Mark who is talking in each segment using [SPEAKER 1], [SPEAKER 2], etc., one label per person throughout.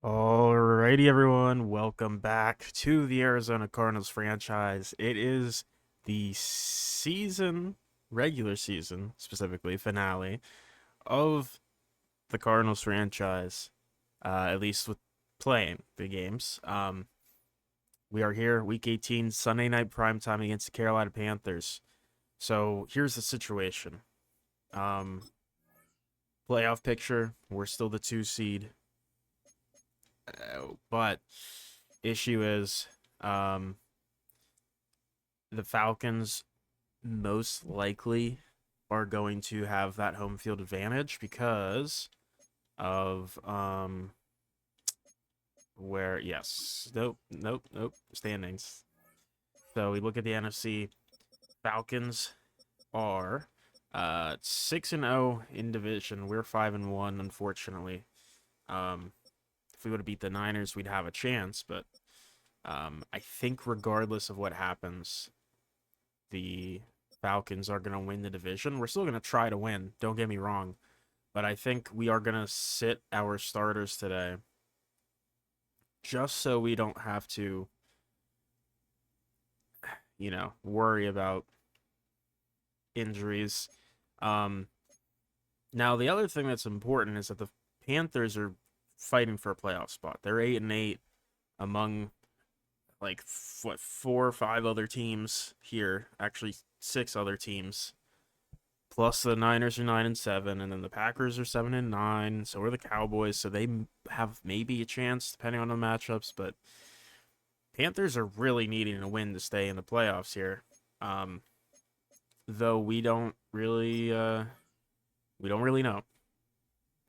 [SPEAKER 1] Alrighty, everyone. Welcome back to the Arizona Cardinals franchise. It is the regular season, specifically finale of the Cardinals franchise, at least with playing the games. We are here, week 18, Sunday night primetime against the Carolina Panthers. So here's the situation. Um, Playoff picture, we're still the 2 seed. But issue is um, the Falcons most likely are going to have that home field advantage because of where nope standings. So we look at the NFC. Falcons are 6-0 in division. We're 5-1, unfortunately. If we would have beat the Niners, we'd have a chance, but I think regardless of what happens, the Falcons are going to win the division. We're still going to try to win, don't get me wrong, but I think we are going to sit our starters today just so we don't have to, worry about injuries. Um, Now, the other thing that's important is that the Panthers are fighting for a playoff spot. They're 8-8 among like what 4 or 5 other teams here, actually 6 other teams. Plus the Niners are 9-7, and then the Packers are 7-9. So are the Cowboys. So they have maybe a chance depending on the matchups. But Panthers are really needing a win to stay in the playoffs here. Though we don't really know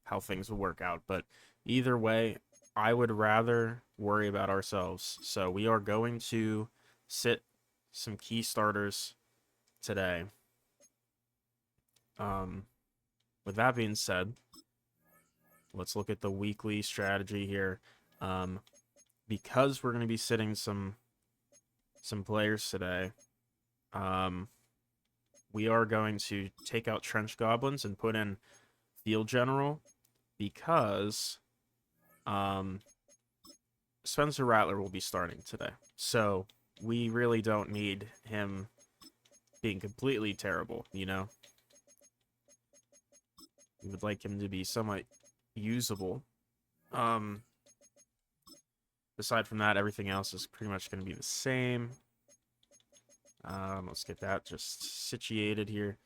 [SPEAKER 1] how things will work out. But either way, I would rather worry about ourselves. So we are going to sit some key starters today. Um, with that being said, let's look at the weekly strategy here. Because we're going to be sitting some players today, we are going to take out Trench Goblins and put in Field General because Spencer Rattler will be starting today. So we really don't need him being completely terrible, We would like him to be somewhat usable. Aside from that, everything else is pretty much going to be the same. Let's get that just situated here.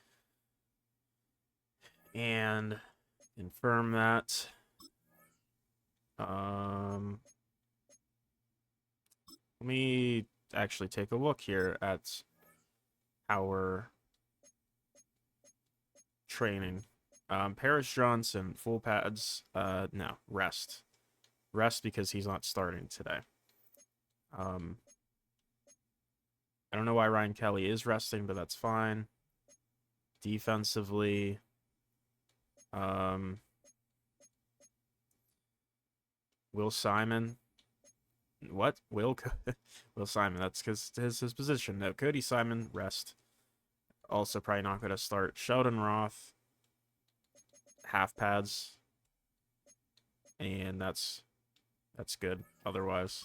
[SPEAKER 1] And confirm that. Let me actually take a look here at our training. Paris Johnson, full pads. No, rest. Rest because he's not starting today. I don't know why Ryan Kelly is resting, but that's fine. Defensively, Will Simon. What? Will Simon. That's because his position. No, Cody Simon, rest. Also probably not going to start. Sheldon Roth, half pads. And that's good otherwise.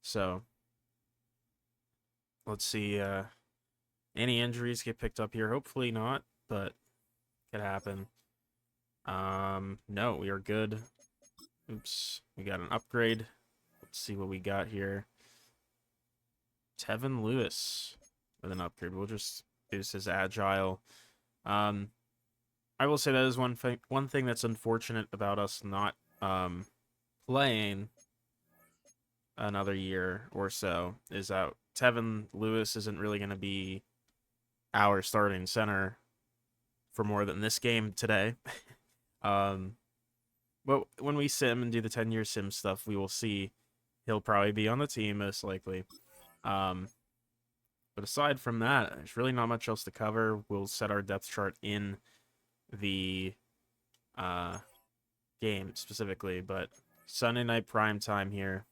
[SPEAKER 1] So, let's see. Any injuries get picked up here? Hopefully not, but could happen. No, we are good. Oops, we got an upgrade. Let's see what we got here. Tevin Lewis with an upgrade. We'll just use his agile. I will say that is one thing that's unfortunate about us not playing another year or so is that Tevin Lewis isn't really going to be our starting center for more than this game today. But when we sim and do the 10-year sim stuff, we will see he'll probably be on the team most likely. But aside from that, there's really not much else to cover. We'll set our depth chart in the game specifically, but Sunday night prime time here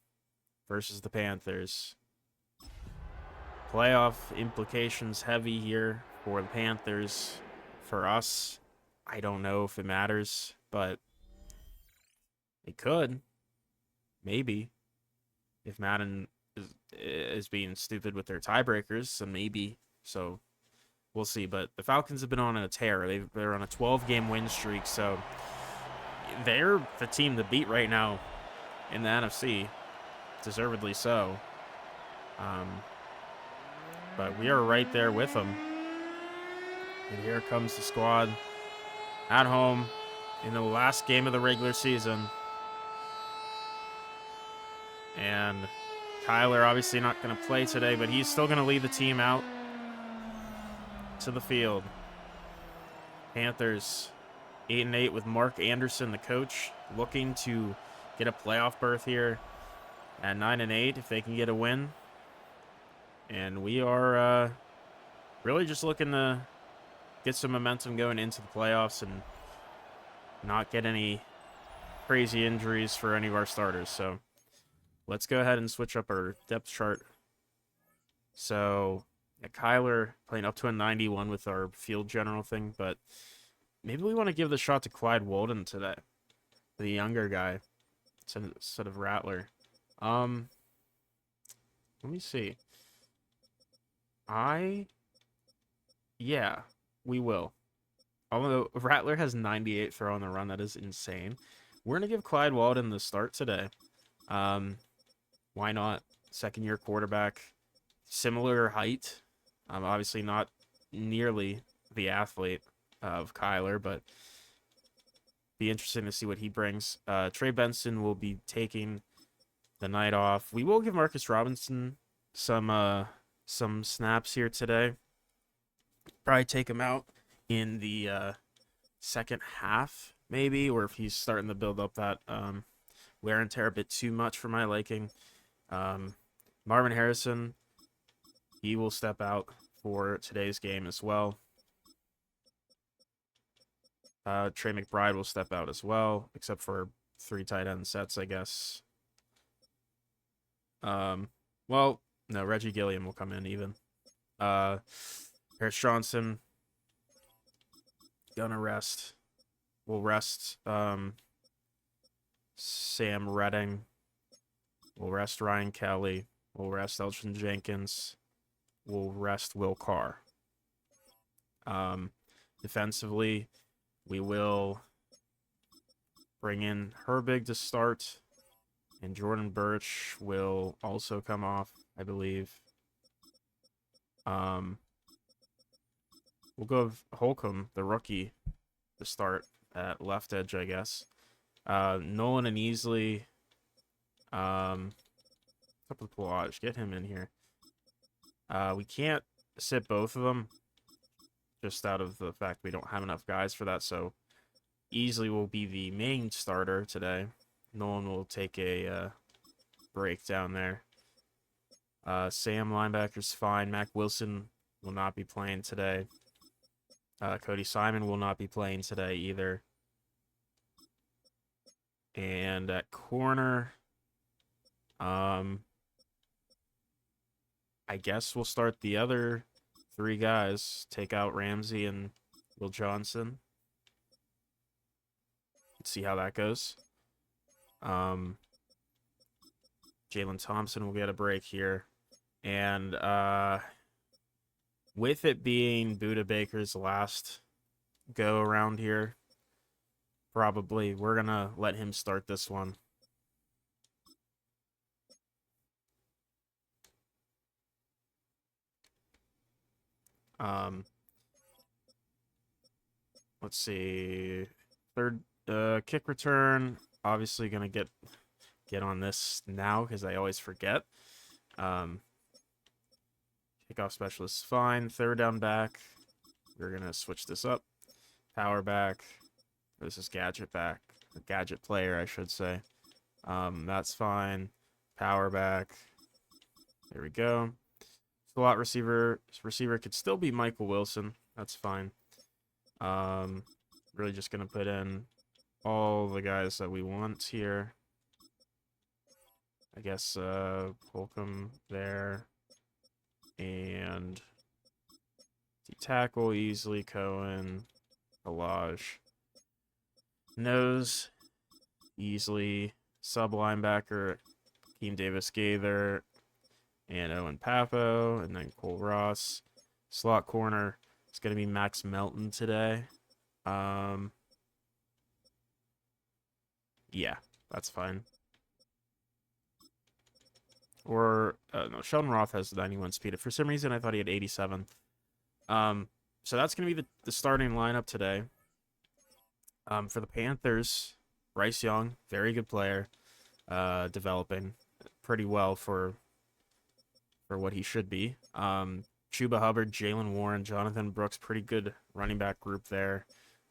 [SPEAKER 1] versus the Panthers. Playoff implications heavy here for the Panthers. For us, I don't know if it matters, but it could. Maybe. If Madden is being stupid with their tiebreakers, then maybe. So we'll see. But the Falcons have been on a tear. They're on a 12-game win streak, so they're the team to beat right now in the NFC, deservedly so. But we are right there with them. And here comes the squad at home in the last game of the regular season. And Kyler obviously not going to play today, but he's still going to lead the team out to the field. Panthers 8-8 with Mark Anderson, the coach, looking to get a playoff berth here at 9-8 if they can get a win. And we are really just looking to get some momentum going into the playoffs and not get any crazy injuries for any of our starters. So let's go ahead and switch up our depth chart. So yeah, Kyler playing up to a 91 with our field general thing, but maybe we want to give the shot to Clyde Walden today, the younger guy, instead of Rattler. Let me see. Yeah, we will. Although Rattler has 98 throw on the run, that is insane. We're going to give Clyde Walden the start today. Why not? Second-year quarterback, similar height. Obviously not nearly the athlete of Kyler, but be interesting to see what he brings. Trey Benson will be taking the night off. We will give Marcus Robinson some snaps here today. Probably take him out in the second half, maybe, or if he's starting to build up that wear and tear a bit too much for my liking. Marvin Harrison, he will step out for today's game as well. Trey McBride will step out as well, except for 3 tight end sets, I guess. Well, no, Reggie Gilliam will come in even. Harris Johnson, gonna rest. We'll rest Sam Redding. We'll rest Ryan Kelly. We'll rest Elgin Jenkins. We'll rest Will Carr. Defensively, we will bring in Herbig to start, and Jordan Birch will also come off, I believe. We'll go with Holcomb, the rookie, to start at left edge, I guess. Nolan and Easley. Up with Pelage. Get him in here. We can't sit both of them, just out of the fact we don't have enough guys for that. So Easley will be the main starter today. Nolan will take a break down there. Sam linebacker's fine. Mac Wilson will not be playing today. Cody Simon will not be playing today either. And at corner, I guess we'll start the other 3 guys. Take out Ramsey and Will Johnson. Let's see how that goes. Jalen Thompson will get a break here. And with it being Buda Baker's last go around here, probably we're going to let him start this one. Let's see. Third kick return. Obviously going to get on this now because I always forget. Kickoff specialist fine. Third down back. We're going to switch this up. Power back. This is gadget back. Or gadget player, I should say. That's fine. Power back. There we go. Slot receiver. Receiver could still be Michael Wilson. That's fine. Really just going to put in all the guys that we want here. I guess Holcomb there. And tackle Easley, Cohen, Pelage. Nose, Easley, Sub linebacker, Keem Davis-Gaither, and Owen Papo, and then Cole Ross. Slot corner, it's going to be Max Melton today. Yeah, that's fine. Or, no, Sheldon Roth has 91 speed. For some reason, I thought he had 87. So that's going to be the starting lineup today. For the Panthers, Bryce Young, very good player, developing pretty well for what he should be. Chuba Hubbard, Jalen Warren, Jonathan Brooks, pretty good running back group there.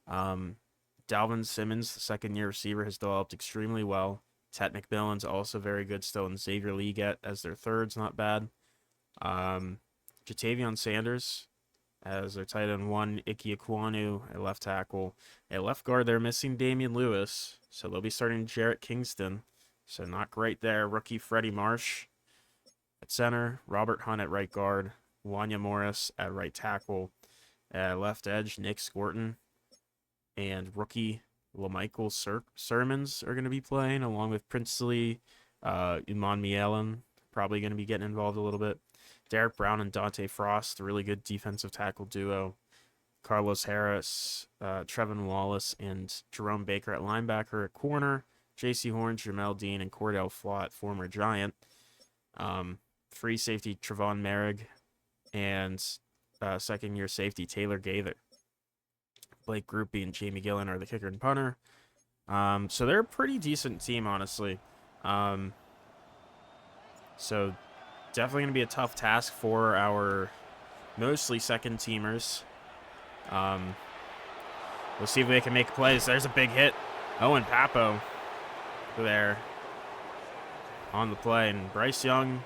[SPEAKER 1] Dalvin Simmons, the second-year receiver, has developed extremely well. Ted McMillan's also very good still, and Xavier Leggett as their third's not bad. Jatavion Sanders as their tight end 1, Ike Ekwonu at left tackle. At left guard, they're missing Damian Lewis, so they'll be starting Jarrett Kingston. So not great there. Rookie Freddie Marsh at center, Robert Hunt at right guard, Wanya Morris at right tackle. At left edge, Nick Scorton and rookie LaMichael Sermons are going to be playing, along with Princely, Iman Mielen, probably going to be getting involved a little bit. Derek Brown and Dante Frost, a really good defensive tackle duo. Carlos Harris, Trevin Wallace, and Jerome Baker at linebacker. At corner, J.C. Horn, Jamel Dean, and Cordell Flott, former Giant. Free safety, Trevon Merrick, and second-year safety, Taylor Gaither. Blake Groupie and Jamie Gillen are the kicker and punter. So they're a pretty decent team, honestly. So definitely going to be a tough task for our mostly second-teamers. We'll see if they can make plays. There's a big hit. Owen Papo there on the play. And Bryce Young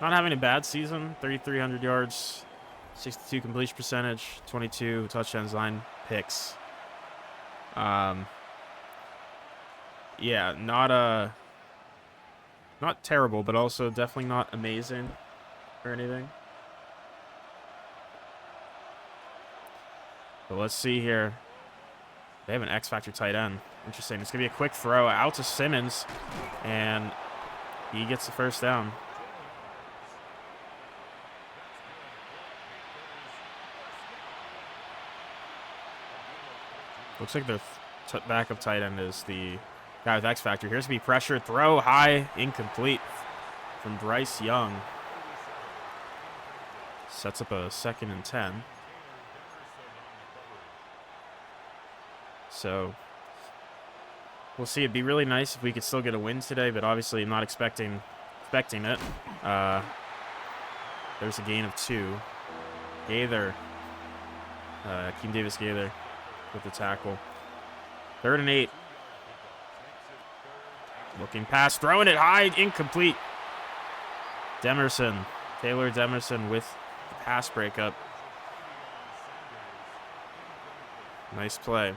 [SPEAKER 1] not having a bad season. 3,300 yards, 62 completion percentage, 22 touchdowns, 9 picks. Yeah, not terrible, but also definitely not amazing or anything. But let's see here. They have an X-Factor tight end. Interesting. It's going to be a quick throw out to Simmons, and he gets the first down. Looks like their backup tight end is the guy with X-Factor. Here's to be pressure. Throw high, incomplete from Bryce Young. Sets up a 2nd and 10. So we'll see. It'd be really nice if we could still get a win today, but obviously I'm not expecting it. There's a gain of 2. Gaither, Keem Davis-Gaither with the tackle. 3rd and 8. Looking pass, throwing it high, incomplete. Demerson, Taylor Demerson with the pass breakup. Nice play.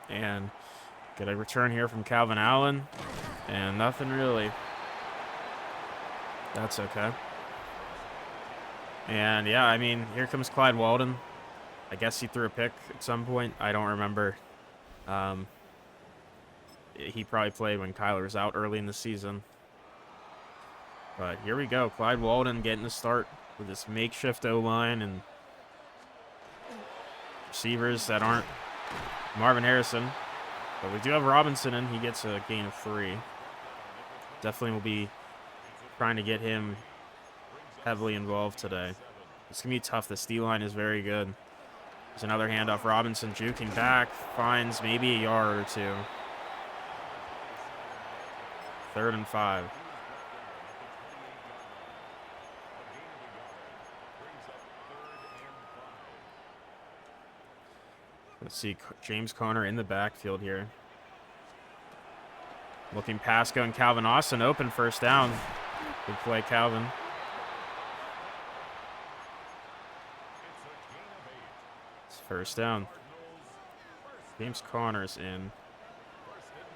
[SPEAKER 1] And get a return here from Calvin Allen. And nothing really. That's okay. And yeah, I mean, here comes Clyde Walden. I guess he threw a pick at some point. I don't remember. He probably played when Kyler was out early in the season. But here we go. Clyde Walden getting the start with this makeshift O-line and receivers that aren't Marvin Harrison. But we do have Robinson in. He gets a gain of 3. Definitely will be trying to get him heavily involved today. It's going to be tough. The D-line is very good. There's another handoff. Robinson juking back. Finds maybe a yard or 2. 3rd and 5. Let's see. James Conner in the backfield here. Looking pass going. Calvin Austin open, first down. Good play, Calvin. It's first down. James Conner's in.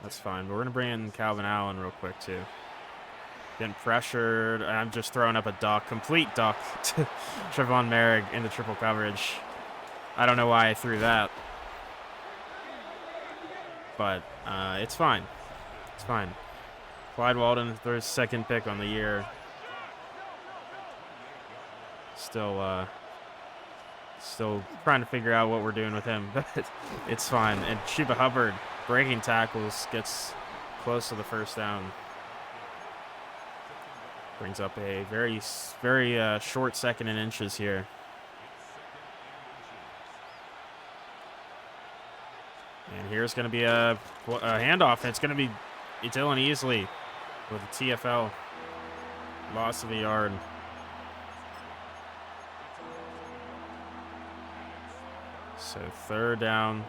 [SPEAKER 1] That's fine. But we're going to bring in Calvin Allen real quick, too. Getting pressured. I'm just throwing up a duck. Complete duck to Trevon Merrick into triple coverage. I don't know why I threw that. but it's fine. It's fine. Clyde Walden, their second pick on the year. Still trying to figure out what we're doing with him, but it's fine. And Chuba Hubbard, breaking tackles, gets close to the first down. Brings up a very short second and inches here. And here's going to be a handoff. And it's going to be Dylan Easley with a TFL. Loss of a yard. So third down.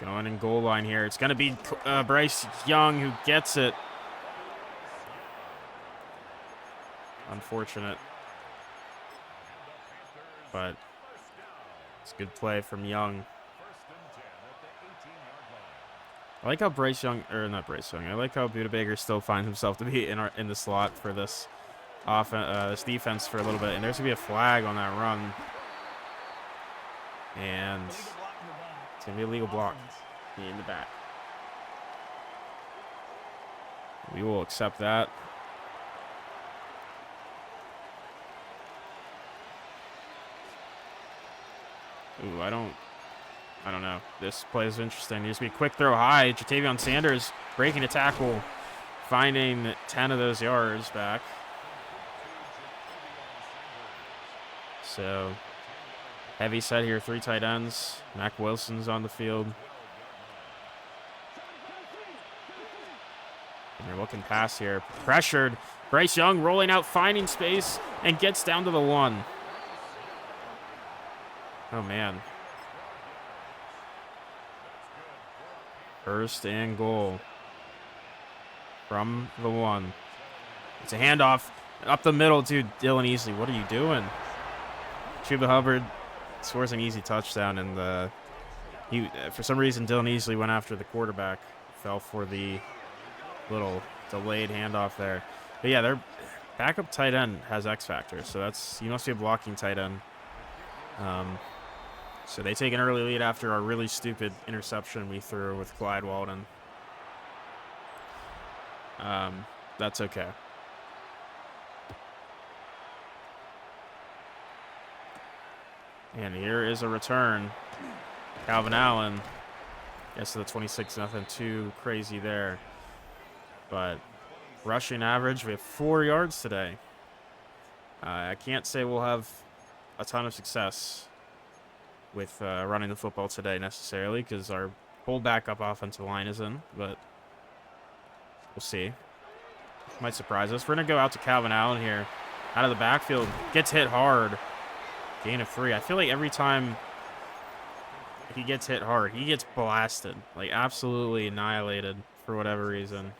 [SPEAKER 1] Going in goal line here. It's going to be Bryce Young who gets it. Unfortunate. But it's a good play from Young. I like how Bryce Young, or not Bryce Young, I like how Buda Baker still finds himself to be in the slot for this this defense for a little bit. And there's going to be a flag on that run. And it's going to be a legal block in the back. We will accept that. Ooh, I don't know. This play is interesting. There's going to be a quick throw high. Jatavion Sanders breaking a tackle, finding 10 of those yards back. So, heavy set here, 3 tight ends. Mac Wilson's on the field. And they're looking pass here. Pressured. Bryce Young rolling out, finding space, and gets down to the 1. Oh, man. First and goal from the 1. It's a handoff up the middle to Dylan Easley. What are you doing? Chuba Hubbard scores an easy touchdown, and for some reason Dylan Easley went after the quarterback, fell for the little delayed handoff there. But yeah, their backup tight end has X factor, so you must be a blocking tight end. So they take an early lead after our really stupid interception we threw with Clyde Walden. That's okay. And here is a return. Calvin Allen gets to the 26, nothing too crazy there. But rushing average, we have 4 yards today. I can't say we'll have a ton of success with running the football today necessarily because our whole backup offensive line is in, but we'll see. Might surprise us. We're going to go out to Calvin Allen here. Out of the backfield. Gets hit hard. Gain of 3. I feel like every time he gets hit hard, he gets blasted. Like, absolutely annihilated for whatever reason.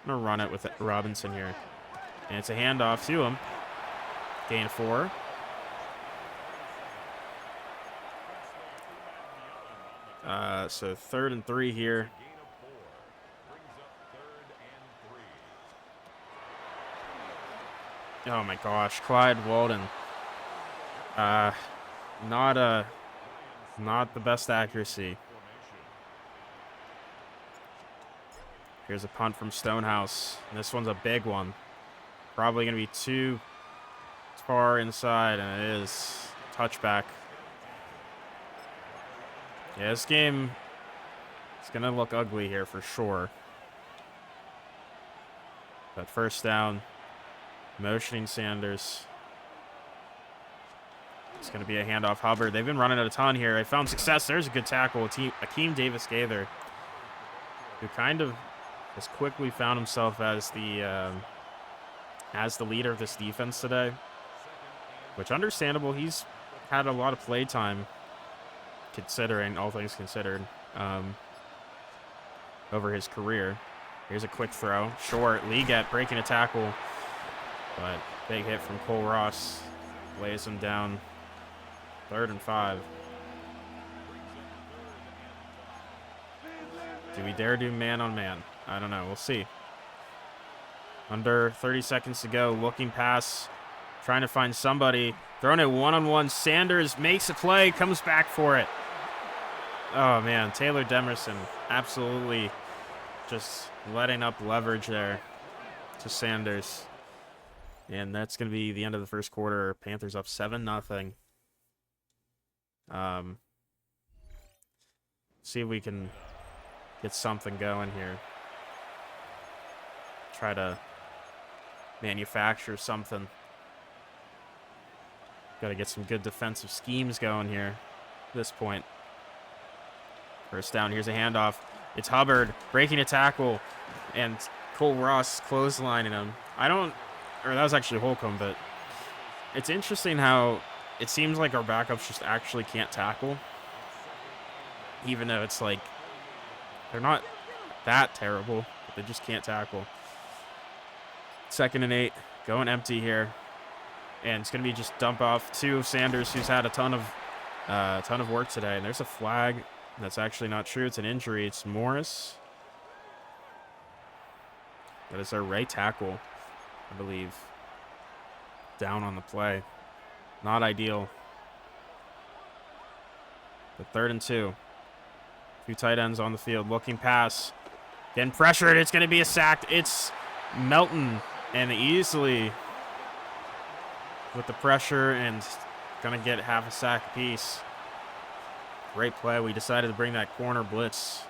[SPEAKER 1] I'm going to run it with Robinson here. And it's a handoff to him. Gain of 4. So 3rd and 3 here. Oh my gosh, Clyde Walden. Not the best accuracy. Here's a punt from Stonehouse. This one's a big one. Probably going to be too far inside, and it is. Touchback. Yeah, this game is going to look ugly here for sure. But first down, motioning Sanders. It's going to be a handoff. Hubbard. They've been running it a ton here. I found success. There's a good tackle. Akeem Davis-Gaither, who kind of has quickly found himself as the leader of this defense today. Which, understandable. He's had a lot of play time, considering all things considered, over his career. Here's a quick throw. Short. Leggett breaking a tackle. But big hit from Cole Ross. Lays him down. 3rd and 5. Do we dare do man on man? I don't know. We'll see. Under 30 seconds to go. Looking pass. Trying to find somebody. Throwing it one-on-one. Sanders makes a play. Comes back for it. Oh, man. Taylor Demerson absolutely just letting up leverage there to Sanders. And that's going to be the end of the first quarter. Panthers up 7-0. See if we can get something going here. Try to manufacture something. Got to get some good defensive schemes going here at this point. First down, here's a handoff. It's Hubbard breaking a tackle, and Cole Ross clotheslining him. That was actually Holcomb, but it's interesting how it seems like our backups just actually can't tackle. Even though it's like, they're not that terrible, but they just can't tackle. 2nd and 8, going empty here. And it's going to be just dump off to Sanders, who's had a ton of work today. And there's a flag. That's actually not true. It's an injury. It's Morris. That is our right tackle, I believe. Down on the play. Not ideal. But 3rd and 2. 2 tight ends on the field. Looking pass. Getting pressured. It's going to be a sack. It's Melton. And easily with the pressure and going to get half a sack apiece. Great play. We decided to bring that corner blitz,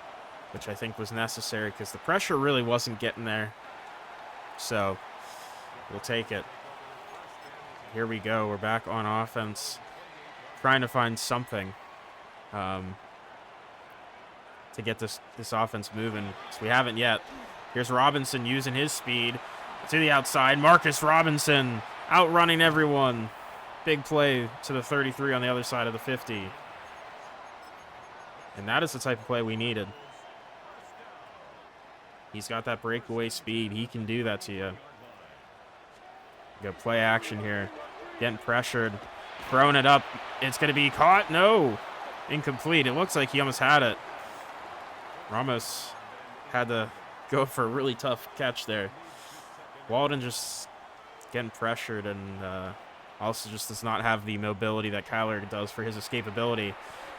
[SPEAKER 1] which I think was necessary because the pressure really wasn't getting there. So we'll take it. Here we go. We're back on offense, trying to find something to get this offense moving. So we haven't yet. Here's Robinson using his speed to the outside. Marcus Robinson outrunning everyone. Big play to the 33 on the other side of the 50. And that is the type of play we needed. He's got that breakaway speed. He can do that to you. Got play action here. Getting pressured. Throwing it up. It's going to be caught. No. Incomplete. It looks like he almost had it. Ramos had to go for a really tough catch there. Walden just getting pressured and also just does not have the mobility that Kyler does for his escapability.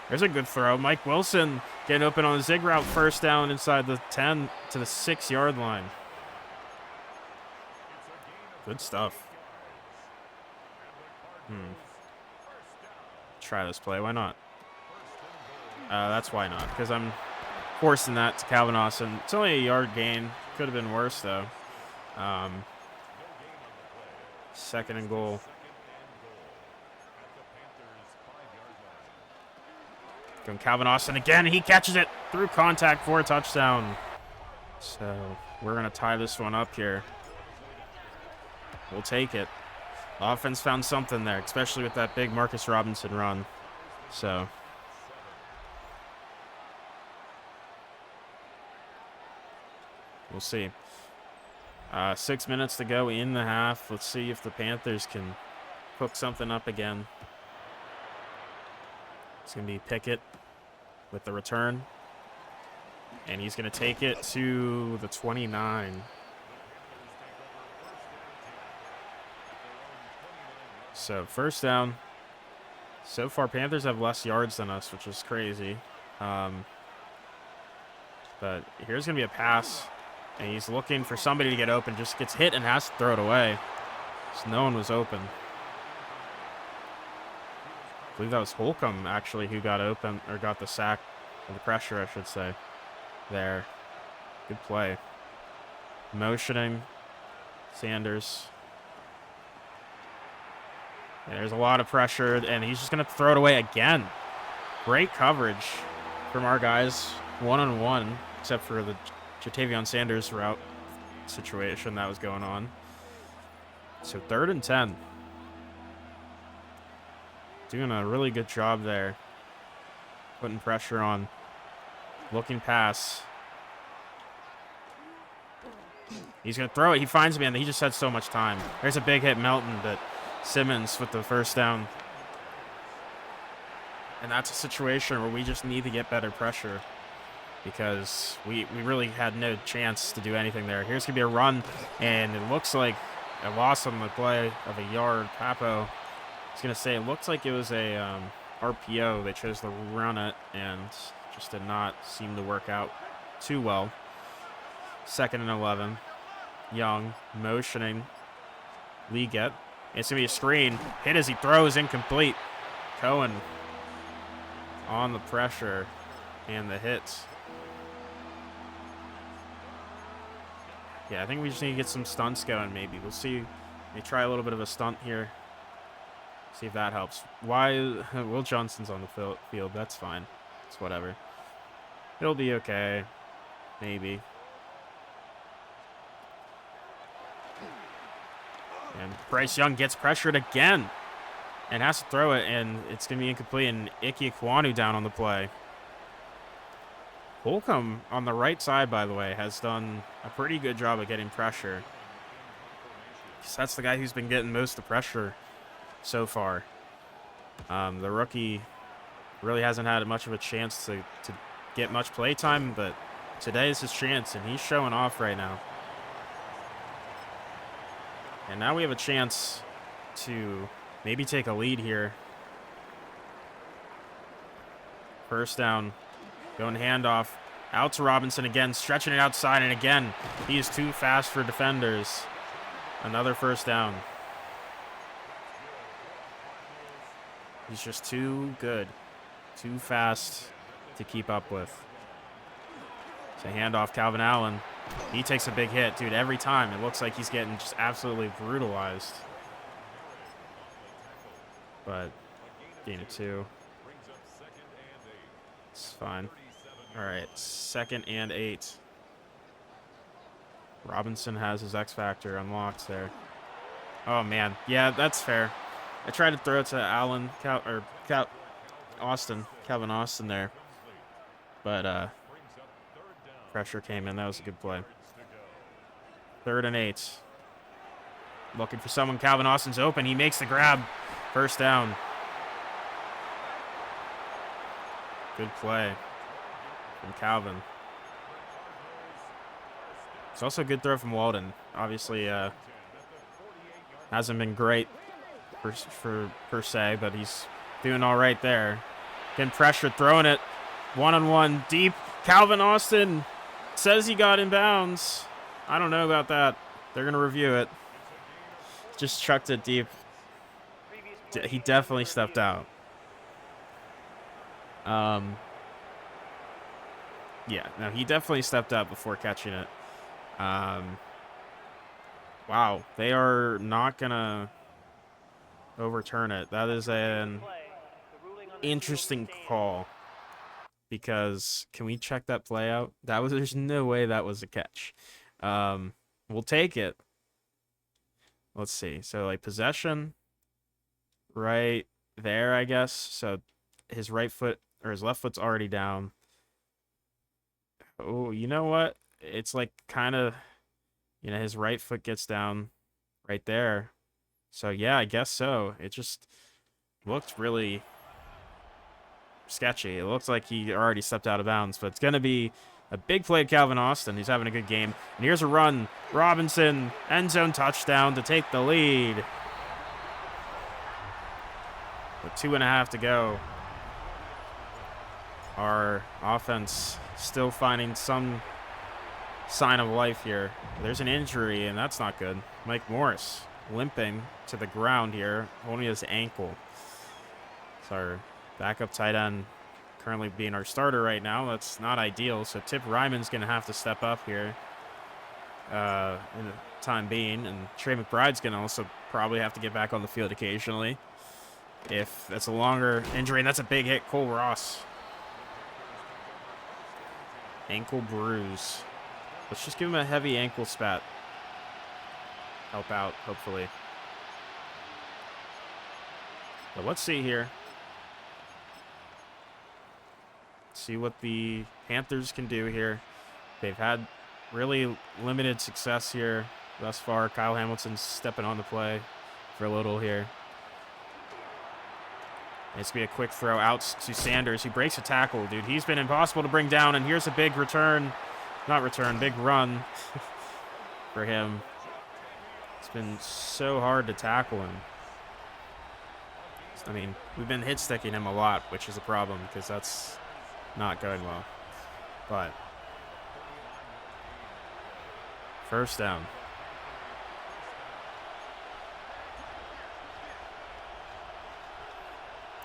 [SPEAKER 1] There's a good throw. Mike Wilson getting open on the zig route. First down inside the 10 to the 6-yard line. Good stuff. Try this play. Why not? That's why not. Because I'm forcing that to Calvin Austin. It's only a yard gain. Could have been worse, though. 2nd and goal. Going Calvin Austin again. He catches it through contact for a touchdown. So we're going to tie this one up here. We'll take it. Offense found something there, especially with that big Marcus Robinson run. So we'll see. 6 minutes to go in the half. Let's see if the Panthers can cook something up again. It's going to be Pickett with the return. And he's going to take it to the 29. So first down. So far, Panthers have less yards than us, which is crazy. But here's going to be a pass. And he's looking for somebody to get open. Just gets hit and has to throw it away. So no one was open. I believe that was Holcomb, actually, who got open, or got the sack, or the pressure, I should say, there. Good play. Motioning. Sanders. And there's a lot of pressure, and he's just going to throw it away again. Great coverage from our guys, one-on-one, except for the Jatavion Sanders route situation that was going on. So 3rd and 10. Doing a really good job there. Putting pressure on. Looking pass. He's going to throw it. He finds me, and he just had so much time. There's a big hit, Melton, but Simmons with the first down. And that's a situation where we just need to get better pressure because we really had no chance to do anything there. Here's going to be a run, and it looks like a loss on the play of a yard. Papo, I was going to say, it looked like it was a RPO. They chose to run it, and Just did not seem to work out too well. 2nd and 11. Young motioning. Liget. It's going to be a screen. Hit as he throws, incomplete. Cohen on the pressure and the hits. Yeah, I think we just need to get some stunts going maybe. We'll see. They try a little bit of a stunt here. See if that helps. Why? Will Johnson's on the field. That's fine. It's whatever. It'll be okay. Maybe. And Bryce Young gets pressured again and has to throw it, and it's going to be incomplete. And Ike Ekwonu down on the play. Holcomb on the right side, by the way, has done a pretty good job of getting pressure. That's the guy who's been getting most of the pressure so far. The rookie really hasn't had much of a chance to get much play time, but today is his chance, and he's showing off right now. And now we have a chance to maybe take a lead here. First down. Going handoff. Out to Robinson again. Stretching it outside. And again, he is too fast for defenders. Another first down. He's just too good. Too fast to keep up with. So handoff, Calvin Allen. He takes a big hit, dude, every time. It looks like he's getting just absolutely brutalized. But gain of 2. It's fine. All right, 2nd and 8. Robinson has his X Factor unlocked there. Oh, man. Yeah, that's fair. I tried to throw it to Calvin Austin there. But pressure came in. That was a good play. 3rd and 8. Looking for someone. Calvin Austin's open. He makes the grab. First down. Good play from Calvin. It's also a good throw from Walden. Obviously, hasn't been great per se, but he's doing all right there. Getting pressured, throwing it one-on-one deep. Calvin Austin says he got in bounds. I don't know about that. They're going to review it. Just chucked it deep. He definitely stepped out. Yeah, no, he definitely stepped out before catching it. Wow, they are not going to overturn it. That is an interesting call. Because, can we check that play out? There's no way that was a catch. We'll take it. Let's see. So, like, possession right there, I guess. So, his right foot, or his left foot's already down. Oh, you know what? It's like kind of, his right foot gets down right there. So, yeah, I guess so. It just looked really sketchy. It looks like he already stepped out of bounds, but it's going to be a big play of Calvin Austin. He's having a good game. And here's a run. Robinson, end zone touchdown to take the lead. With 2.5 to go. Our offense still finding some sign of life here. There's an injury, and that's not good. Mike Morris limping to the ground here, holding his ankle. So our backup tight end currently being our starter right now. That's not ideal. So Tip Ryman's going to have to step up here in the time being. And Trey McBride's going to also probably have to get back on the field occasionally. If that's a longer injury, and that's a big hit. Cole Ross. Ankle bruise. Let's just give him a heavy ankle spat. Help out, hopefully. But let's see here. See what the Panthers can do here. They've had really limited success here thus far. Kyle Hamilton's stepping on the play for a little here. It's going to be a quick throw out to Sanders. He breaks a tackle, dude. He's been impossible to bring down, and here's a big return. Not return, big run for him. It's been so hard to tackle him. I mean, we've been hit-sticking him a lot, which is a problem because that's not going well. But first down.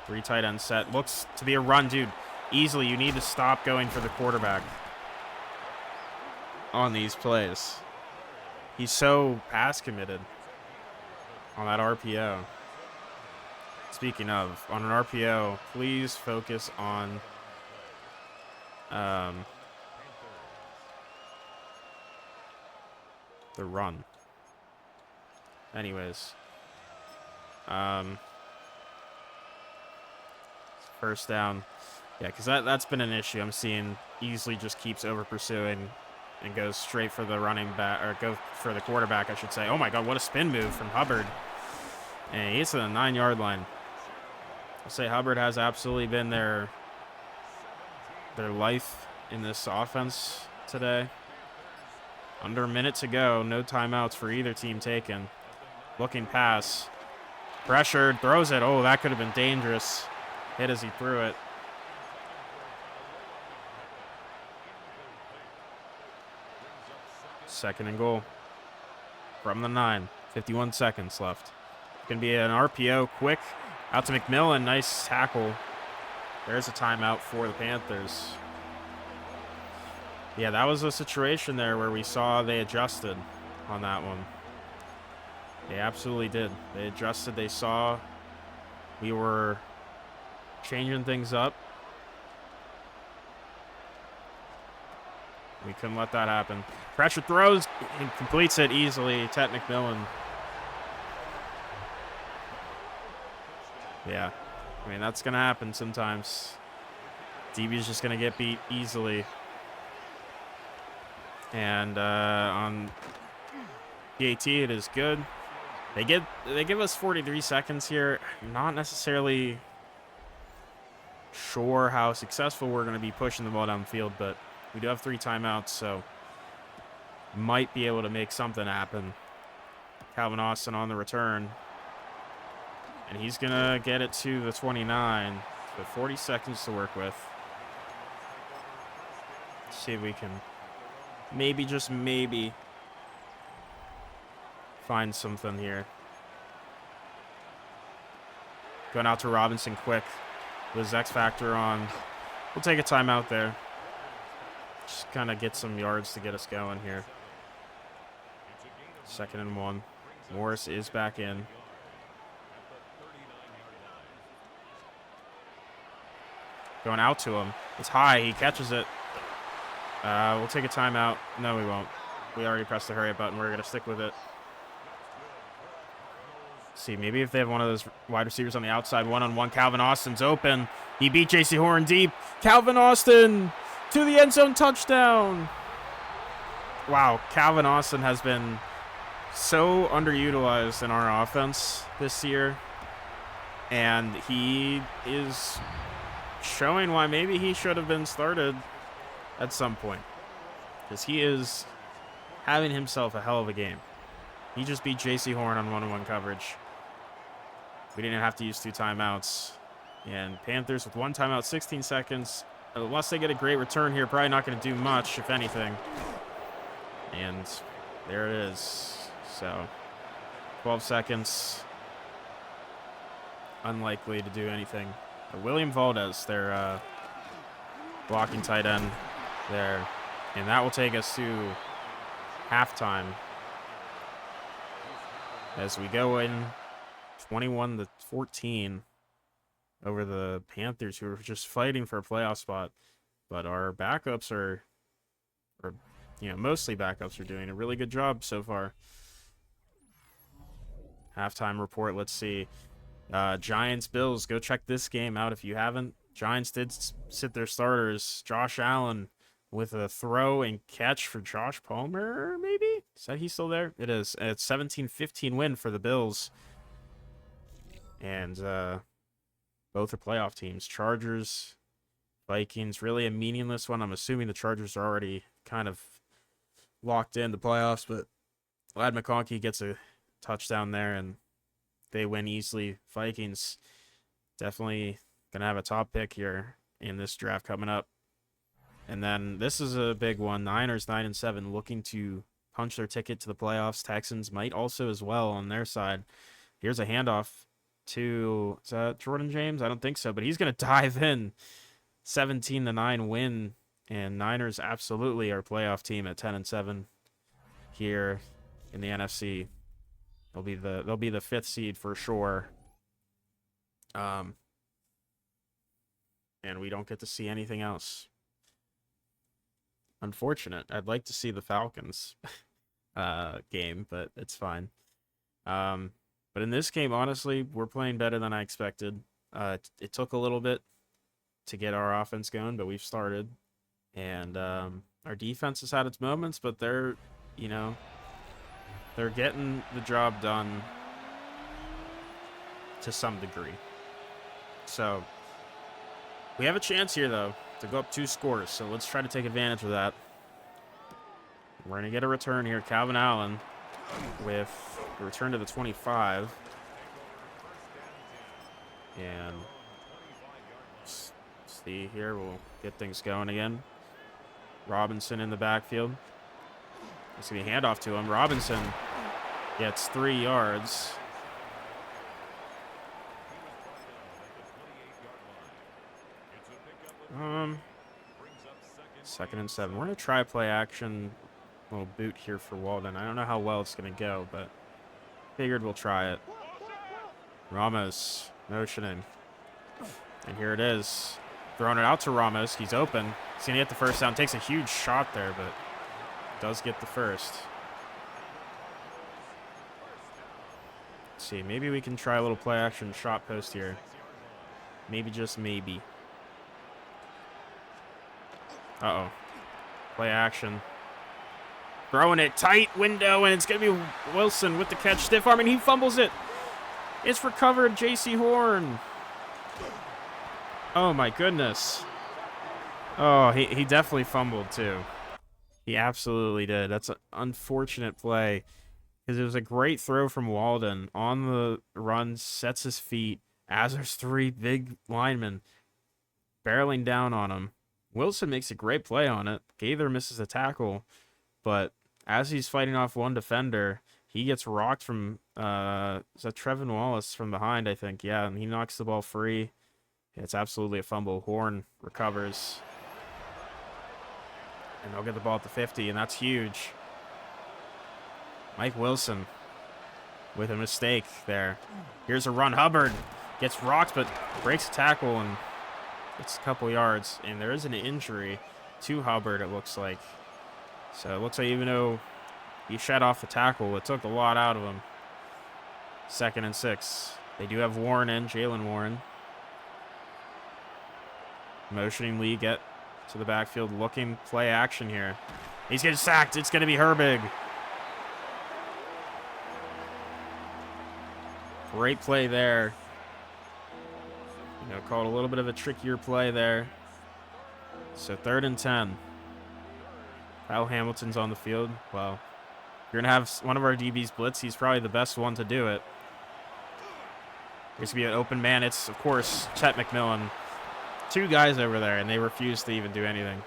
[SPEAKER 1] Three tight end set. Looks to be a run, dude. Easily, you need to stop going for the quarterback on these plays. He's so pass committed on that RPO. Speaking of, on an RPO, please focus on the run. Anyways. First down. Yeah, because that's been an issue. I'm seeing easily just keeps over pursuing and goes straight for the running back, or go for the quarterback, I should say. Oh my God, what a spin move from Hubbard. And he's at the 9-yard line. I'll say Hubbard has absolutely been their life in this offense today. Under a minute to go. No timeouts for either team taken. Looking pass. Pressured. Throws it. Oh, that could have been dangerous. Hit as he threw it. Second and goal. From the 9. 51 seconds left. Going to be an RPO quick. Out to McMillan. Nice tackle. There's a timeout for the Panthers. Yeah, that was a situation there where we saw they adjusted on that one. They absolutely did. They adjusted. They saw we were changing things up. We couldn't let that happen. Pressure throws and completes it easily. Tet McMillan. Yeah. I mean, that's going to happen sometimes. DB's just going to get beat easily. And on PAT, it is good. They give us 43 seconds here. Not necessarily sure how successful we're going to be pushing the ball downfield, but we do have 3 timeouts, so might be able to make something happen. Calvin Austin on the return. And he's going to get it to the 29 with 40 seconds to work with. Let's see if we can maybe, just maybe, find something here. Going out to Robinson quick with his X Factor on. We'll take a timeout there. Just kind of get some yards to get us going here. 2nd and 1. Morris is back in. Going out to him. It's high. He catches it. We'll take a timeout. No, we won't. We already pressed the hurry up button. We're going to stick with it. See, maybe if they have one of those wide receivers on the outside, one-on-one, Calvin Austin's open. He beat J.C. Horn deep. Calvin Austin to the end zone, touchdown. Wow, Calvin Austin has been so underutilized in our offense this year. And he is showing why maybe he should have been started at some point. Because he is having himself a hell of a game. He just beat J.C. Horn on one-on-one coverage. We didn't have to use 2 timeouts. And Panthers with 1 timeout, 16 seconds. Unless they get a great return here, probably not going to do much, if anything. And there it is. So, 12 seconds. Unlikely to do anything. William Valdez, their blocking tight end there. And that will take us to halftime. As we go in 21-14 over the Panthers, who are just fighting for a playoff spot. But our backups are mostly backups are doing a really good job so far. Halftime report, let's see. Giants, Bills, go check this game out if you haven't. Giants did sit their starters. Josh Allen with a throw and catch for Josh Palmer, maybe? Is that he's still there? It is. It's 17-15 win for the Bills. And both are playoff teams. Chargers, Vikings, really a meaningless one. I'm assuming the Chargers are already kind of locked in the playoffs, but Ladd McConkey gets a touchdown there, and they win easily. Vikings definitely going to have a top pick here in this draft coming up. And then this is a big one. Niners 9-7, looking to punch their ticket to the playoffs. Texans might also as well on their side. Here's a handoff to, is that Jordan James? I don't think so, but he's going to dive in. 17-9 win, and Niners absolutely are a playoff team at 10-7 here in the NFC. They'll be the 5th seed for sure. And we don't get to see anything else. Unfortunate. I'd like to see the Falcons game, but it's fine. But in this game, honestly, we're playing better than I expected. It took a little bit to get our offense going, but we've started. And our defense has had its moments, but they're getting the job done to some degree. So we have a chance here, though, to go up 2 scores. So let's try to take advantage of that. We're going to get a return here. Calvin Allen with a return to the 25. And see here, we'll get things going again. Robinson in the backfield. It's going to be a handoff to him. Robinson gets 3 yards. Second and 7. We're going to try play action. Little boot here for Walden. I don't know how well it's going to go, but figured we'll try it. Ramos motioning. And here it is. Throwing it out to Ramos. He's open. He's going to get the first down. Takes a huge shot there, but does get the first. Let's see. Maybe we can try a little play action shot post here. Maybe, just maybe. Uh-oh. Play action. Throwing it tight window, and it's going to be Wilson with the catch. Stiff arm, and he fumbles it. It's recovered. J.C. Horn. Oh, my goodness. Oh, he definitely fumbled, too. He absolutely did. That's an unfortunate play, because it was a great throw from Walden. On the run, sets his feet, as there's 3 big linemen barreling down on him. Wilson makes a great play on it. Gaither misses a tackle, but as he's fighting off one defender, he gets rocked from, is that Trevin Wallace from behind, I think? Yeah, and he knocks the ball free. It's absolutely a fumble. Horn recovers. And they'll get the ball at the 50, and that's huge. Mike Wilson with a mistake there. Here's a run. Hubbard gets rocked, but breaks a tackle, and it's a couple yards. And there is an injury to Hubbard, it looks like. So it looks like even though he shed off the tackle, it took a lot out of him. 2nd and 6. They do have Warren in, Jalen Warren. Motioning Lee, get to the backfield, looking play action here. He's getting sacked. It's going to be Herbig. Great play there. Called a little bit of a trickier play there. So 3rd and 10. Kyle Hamilton's on the field. Well, if you're going to have one of our DBs blitz, he's probably the best one to do it. There's going to be an open man. It's, of course, Chet McMillan. 2 guys over there, and they refuse to even do anything.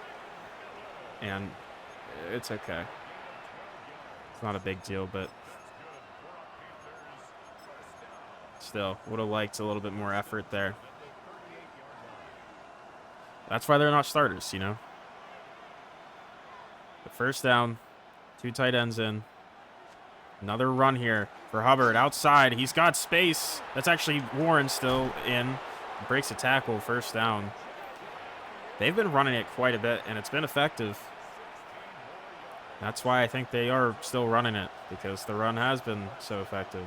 [SPEAKER 1] And it's okay. It's not a big deal, but still, would have liked a little bit more effort there. That's why they're not starters, The first down, 2 tight ends in. Another run here for Hubbard outside. He's got space. That's actually Warren still in. Breaks a tackle, first down. They've been running it quite a bit, and it's been effective. That's why I think they are still running it, because the run has been so effective.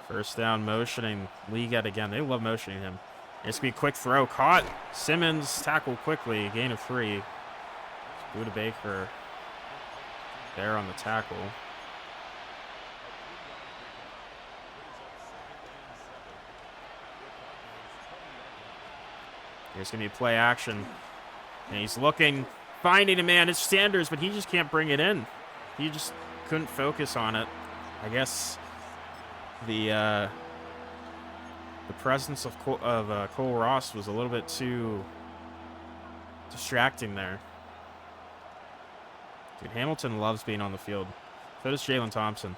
[SPEAKER 1] First down, motioning. Lee yet again. They love motioning him. It's going to be a quick throw. Caught. Simmons tackled quickly. Gain of 3. Buda Baker there on the tackle. Here's going to be play action. And he's looking, finding a man. It's Sanders, but he just can't bring it in. He just couldn't focus on it. I guess the presence of Cole Ross was a little bit too distracting there. Dude, Hamilton loves being on the field. So does Jalen Thompson.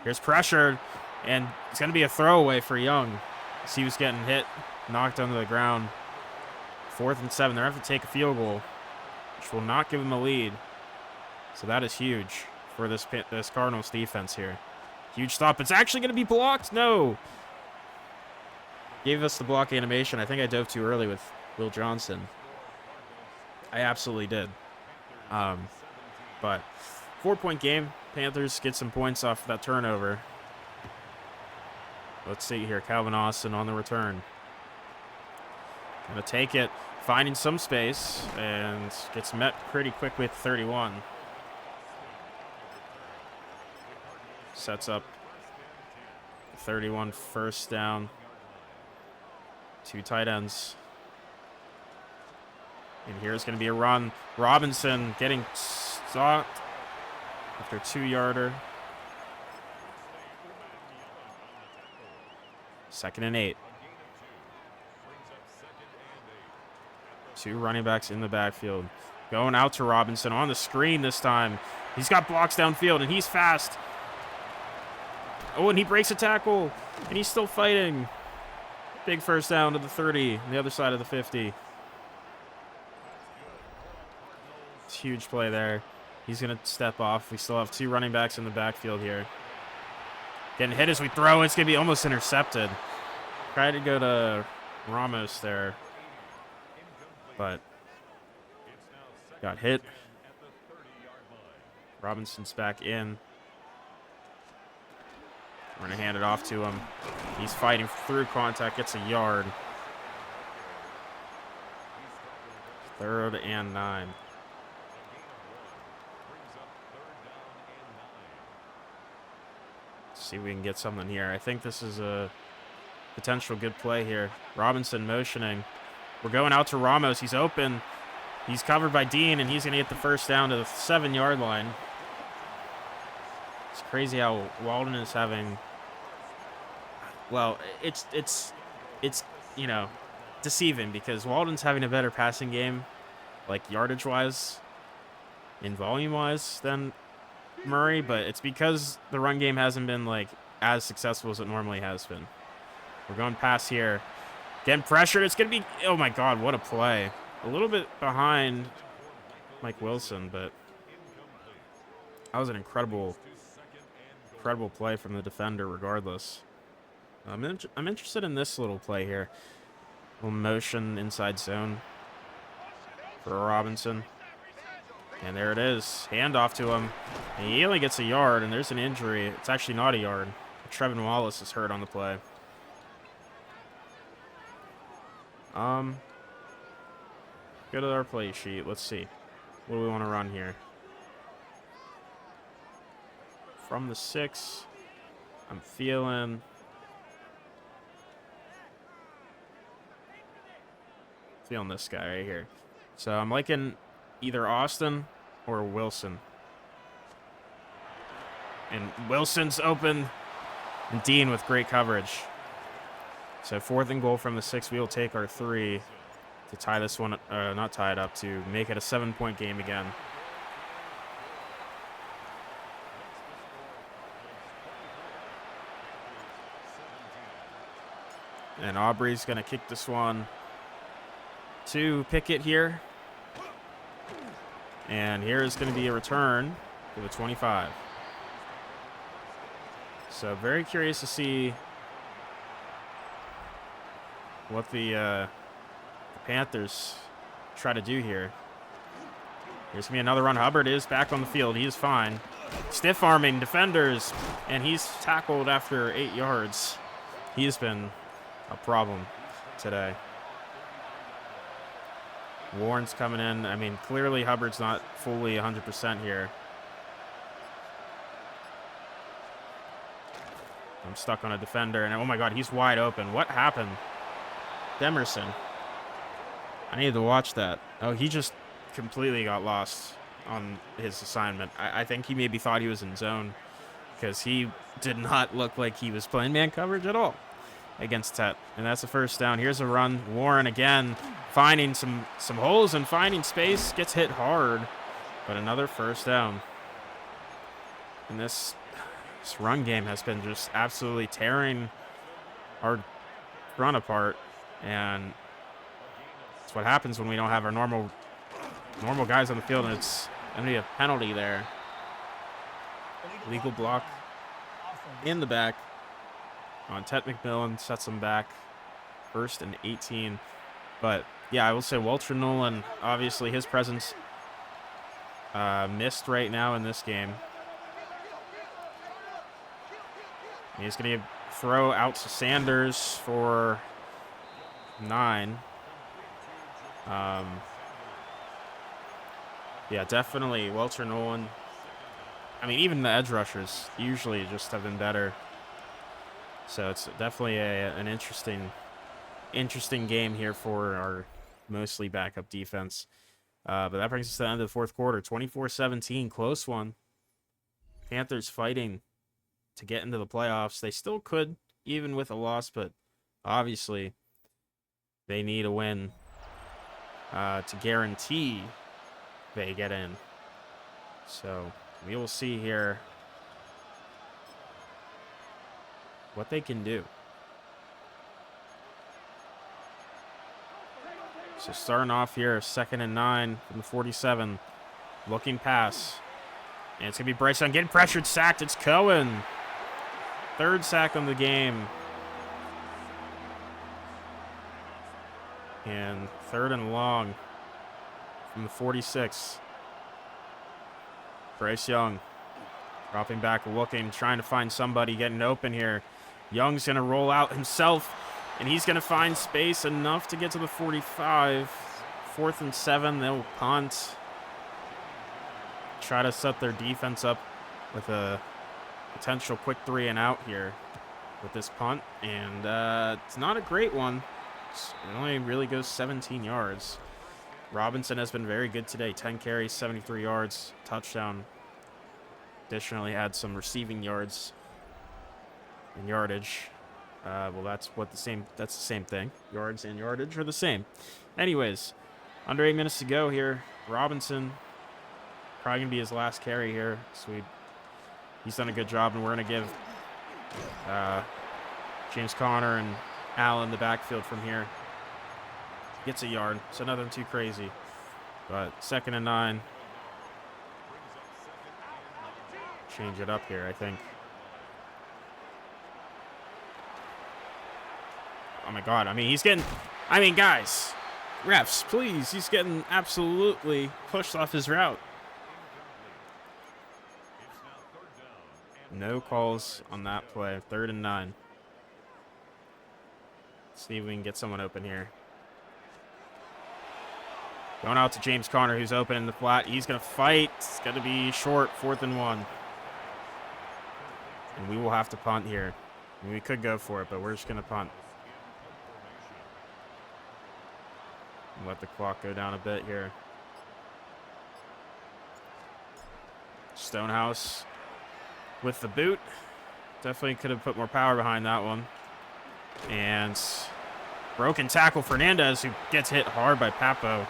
[SPEAKER 1] Here's pressure, and it's going to be a throwaway for Young. As he was getting hit, knocked onto the ground. 4th and 7. They're going to have to take a field goal, which will not give them a lead. So that is huge for this Cardinals defense here. Huge stop. It's actually going to be blocked. No. Gave us the block animation. I think I dove too early with Will Johnson. I absolutely did. But 4-point game. Panthers get some points off that turnover. Let's see here. Calvin Austin on the return. Gonna take it. Finding some space. And gets met pretty quick with 31. Sets up 31 first down. 2 tight ends. And here's going to be a run. Robinson getting stopped after 2-yarder. 2nd and 8. 2 running backs in the backfield. Going out to Robinson on the screen this time. He's got blocks downfield, and he's fast. Oh, and he breaks a tackle, and he's still fighting. Big first down to the 30, on the other side of the 50. It's a huge play there. He's going to step off. We still have 2 running backs in the backfield here. Getting hit as we throw. It's going to be almost intercepted. Tried to go to Ramos there, but got hit. Robinson's back in. We're going to hand it off to him. He's fighting through contact, gets a yard. 3rd and 9. Let's see if we can get something here. I think this is a potential good play here. Robinson motioning. We're going out to Ramos. He's open. He's covered by Dean, and he's going to get the first down to the 7-yard line. It's crazy how Walden is having... Well, it's you know, deceiving because Walden's having a better passing game, like yardage-wise and volume-wise than Murray, but it's because the run game hasn't been, like, as successful as it normally has been. We're going past here. Getting pressured. It's going to be... Oh, my God, what a play. A little bit behind Mike Wilson, but that was an incredible play from the defender regardless. I'm interested in this little play here. A little motion inside zone for Robinson. And there it is. Handoff to him. And he only gets a yard, and there's an injury. It's actually not a yard. Trevin Wallace is hurt on the play. Go to our play sheet. Let's see. What do we want to run here? From the 6, I'm feeling this guy right here. So I'm liking either Austin or Wilson. And Wilson's open. And Dean with great coverage. So 4th and goal from the 6. We will take our 3 to tie this one, not tie it up, to make it a 7-point game again. And Aubrey's going to kick this one to Pickett here. And here is going to be a return to the 25. So very curious to see what the Panthers try to do here. Here's going to be another run. Hubbard is back on the field. He is fine. Stiff arming defenders, and he's tackled after 8 yards. He has been a problem today. Warren's coming in. I mean, clearly Hubbard's not fully 100% here. I'm stuck on a defender, and oh my God, he's wide open. What happened? Demerson. I needed to watch that. Oh, he just completely got lost on his assignment. I think he maybe thought he was in zone because he did not look like he was playing man coverage at all against Tet. And that's the first down. Here's a run. Warren again finding some holes and finding space. Gets hit hard, but another first down. And this run game has been just absolutely tearing our front apart, and it's what happens when we don't have our normal guys on the field, and it's going to be a penalty there. Legal block in the back on Ted McMillan, sets him back 1st and 18. But yeah, I will say Walter Nolan, obviously his presence missed right now in this game. He's going to throw out to Sanders for 9. Yeah, definitely Walter Nolan. I mean, even the edge rushers usually just have been better. So it's definitely an interesting game here for our mostly backup defense. But that brings us to the end of the fourth quarter. 24-17, close one. Panthers fighting to get into the playoffs. They still could, even with a loss, but obviously they need a win to guarantee they get in. So we will see here what they can do. So starting off here, 2nd and 9 from the 47. Looking pass. And it's going to be Bryce Young getting pressured, sacked. It's Cohen. 3rd sack on the game. And 3rd and long from the 46. Bryce Young dropping back, looking, trying to find somebody getting open here. Young's going to roll out himself, and he's going to find space enough to get to the 45. 4th and 7, they'll punt. Try to set their defense up with a potential quick 3 and out here with this punt. And it's not a great one. It only really goes 17 yards. Robinson has been very good today. 10 carries, 73 yards, touchdown. Additionally had some receiving yards and yardage. Well, that's the same thing. Yards and yardage are the same. Anyways, under 8 minutes to go here. Robinson, probably going to be his last carry here. So he's done a good job, and we're going to give James Conner and Allen the backfield from here. Gets a yard, so nothing too crazy. But 2nd and 9. Change it up here, I think. Oh my God, I mean, guys, refs, please, he's getting absolutely pushed off his route. No calls on that play. 3rd and 9. See if we can get someone open here. Going out to James Conner, who's open in the flat. He's going to fight. It's going to be short, 4th and 1. And we will have to punt here. I mean, we could go for it, but we're just going to punt. And let the clock go down a bit here. Stonehouse with the boot. Definitely could have put more power behind that one. And broken tackle, Fernandez, who gets hit hard by Papo.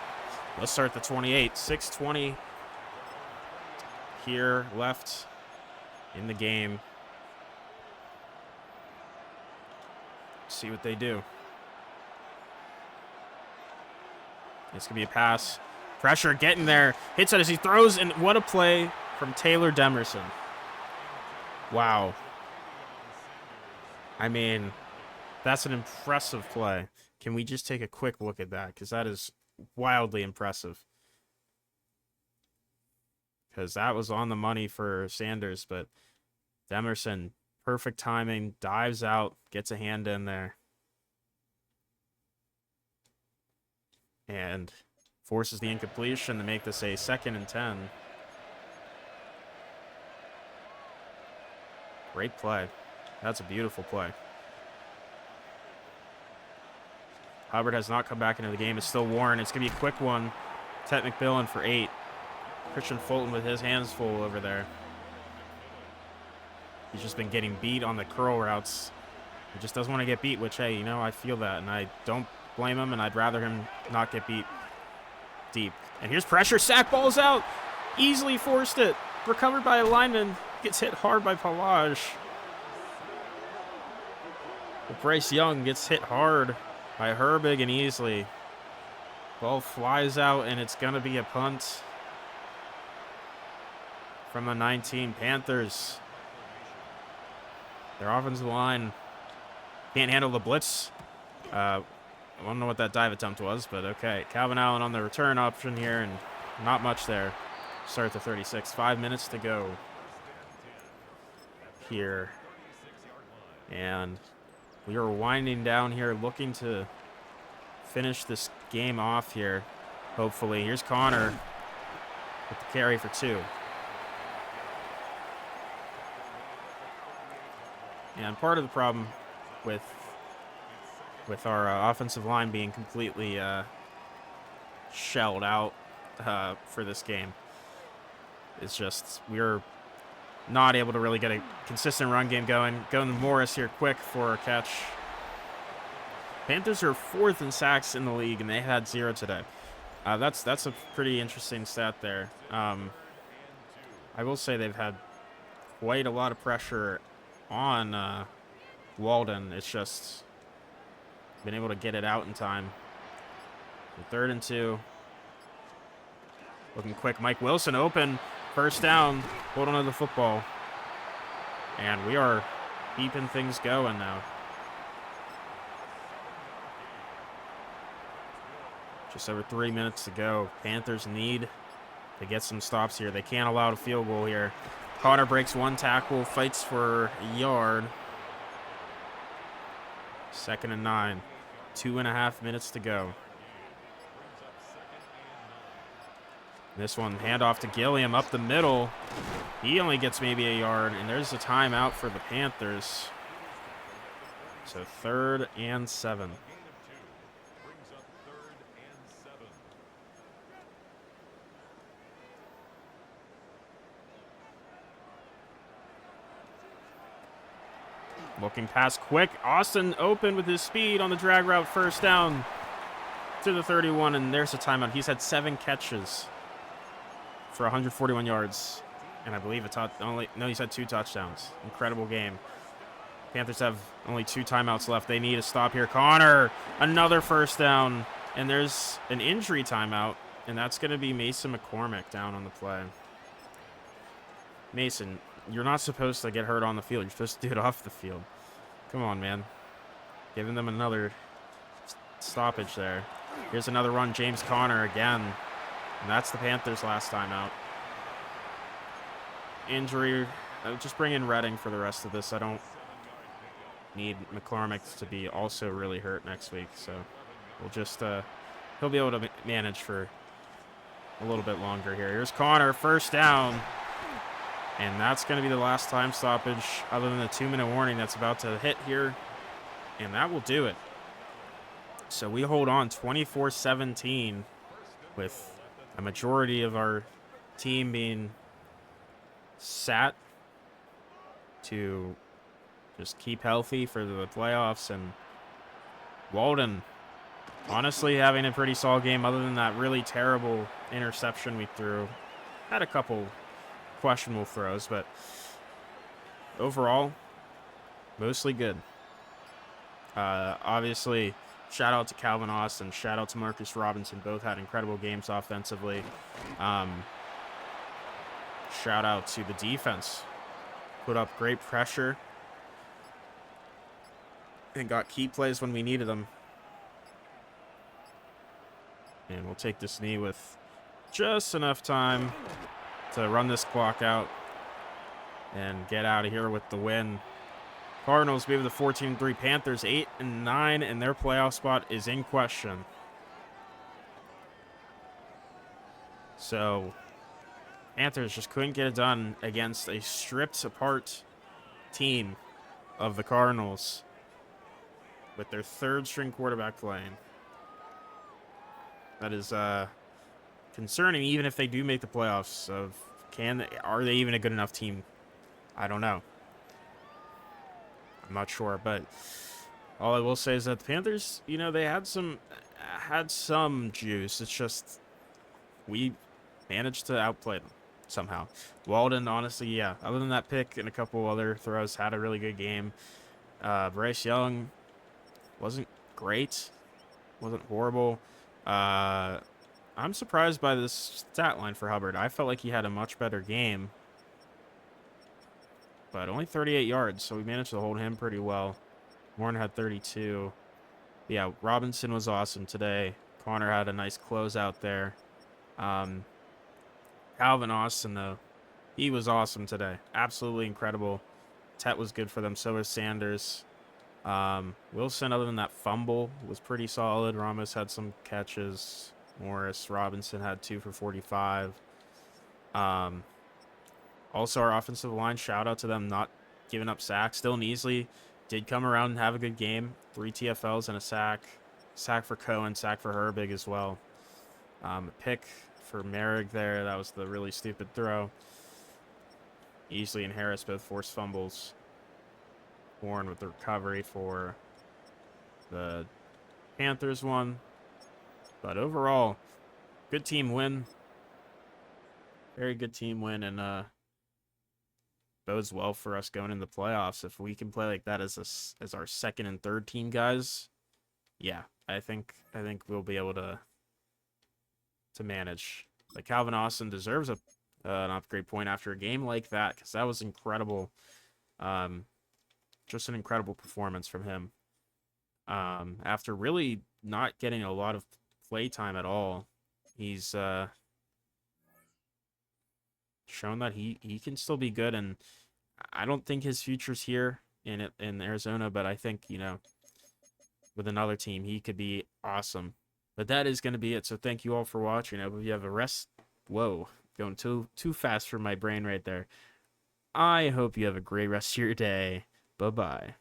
[SPEAKER 1] Let's start the 28. 6:20 here left in the game. See what they do. It's going to be a pass. Pressure getting there. Hits it as he throws, and what a play from Taylor Demerson. Wow. I mean, that's an impressive play. Can we just take a quick look at that? Because that is wildly impressive. Because that was on the money for Sanders, but Demerson, perfect timing, dives out, gets a hand in there, and forces the incompletion to make this a 2nd and 10. Great play. That's a beautiful play. Hubbard has not come back into the game. It's still Warren. It's going to be a quick one. Ted McMillan for 8. Christian Fulton with his hands full over there. He's just been getting beat on the curl routes. He just doesn't want to get beat, which, hey, you know, I feel that. And I don't blame him, and I'd rather him not get beat deep. And here's pressure. Sack, ball's out. Easily forced it. Recovered by a lineman. Gets hit hard by Palage. But Bryce Young gets hit hard by Herbig and Easley. Ball flies out, and it's going to be a punt from the 19 Panthers. Their offensive line can't handle the blitz. I don't know what that dive attempt was, but okay. Calvin Allen on the return option here, and not much there. Start to 36. 5 minutes to go here. And we are winding down here, looking to finish this game off here, hopefully. Here's Connor with the carry for 2. And part of the problem with our offensive line being completely shelled out for this game is just we're not able to really get a consistent run game going. Going to Morris here quick for a catch. Panthers are 4th in sacks in the league, and they had 0 today. That's a pretty interesting stat there. I will say they've had quite a lot of pressure on Walden. It's just been able to get it out in time. 3rd and 2. Looking quick. Mike Wilson open. First down. Hold on to the football. And we are keeping things going now. Just over 3 minutes to go. Panthers need to get some stops here. They can't allow a field goal here. Connor breaks 1 tackle, fights for a yard. 2nd and 9. 2.5 minutes to go. This one, handoff to Gilliam up the middle. He only gets maybe a yard, and there's a timeout for the Panthers. So 3rd and 7. Looking pass quick. Austin open with his speed on the drag route. First down to the 31, and there's a timeout. He's had 7 catches for 141 yards, and I believe he's had 2 touchdowns. Incredible game. Panthers have only 2 timeouts left. They need a stop here. Connor, another first down, and there's an injury timeout, and that's going to be Mason McCormick down on the play. Mason, you're not supposed to get hurt on the field. You're supposed to do it off the field. Come on, man. Giving them another stoppage there. Here's another run. James Conner again. And that's the Panthers' last time out. Injury. Just bring in Redding for the rest of this. I don't need McCormick to be also really hurt next week. So we'll just, he'll be able to manage for a little bit longer here. Here's Connor, first down. And that's going to be the last time stoppage other than the 2-minute warning that's about to hit here. And that will do it. So we hold on 24-17 with a majority of our team being sat to just keep healthy for the playoffs. And Walden honestly having a pretty solid game other than that really terrible interception we threw. Had a couple questionable throws, but overall, mostly good. Obviously, shout out to Calvin Austin, shout out to Marcus Robinson. Both had incredible games offensively. Shout out to the defense. Put up great pressure and got key plays when we needed them. And we'll take this knee with just enough time to run this clock out and get out of here with the win. Cardinals move to 14-3. Panthers 8-9, and their playoff spot is in question. So Panthers just couldn't get it done against a stripped apart team of the Cardinals with their 3rd string quarterback playing. That is concerning, even if they do make the playoffs. Are they even a good enough team? I don't know. I'm not sure, but All I will say is that the Panthers, they had some juice. It's just we managed to outplay them somehow. Walden, honestly, yeah. Other than that pick and a couple other throws, had a really good game. Bryce Young wasn't great, wasn't horrible. Uh, I'm surprised by this stat line for Hubbard. I felt like he had a much better game, but only 38 yards, so we managed to hold him pretty well. Warren had 32. Yeah, Robinson was awesome today. Connor had a nice closeout there. Um, Calvin Austin, though, he was awesome today. Absolutely incredible. Tet was good for them. So was Sanders. Wilson, other than that fumble, was pretty solid. Ramos had some catches. Morris Robinson had 2 for 45. Um, Also, our offensive line, shout out to them not giving up sacks. Dylan Easley did come around and have a good game. 3 TFLs and a sack. Sack for Cohen, sack for Herbig as well. A pick for Merrick there. That was the really stupid throw. Easley and Harris both forced fumbles. Warren with the recovery for the Panthers one. But overall, good team win. Very good team win, and bodes well for us going in the playoffs. If we can play like that as our second and third team guys, yeah, I think we'll be able to manage. Like Calvin Austin deserves an upgrade point after a game like that, because that was incredible. Just an incredible performance from him. After really not getting a lot of play time at all, he's shown that he can still be good, and I don't think his future's here in Arizona, but I think, with another team, he could be awesome. But that is going to be it. So thank you all for watching. I hope you have a rest. Whoa, going too fast for my brain right there. I hope you have a great rest of your day. Bye-bye.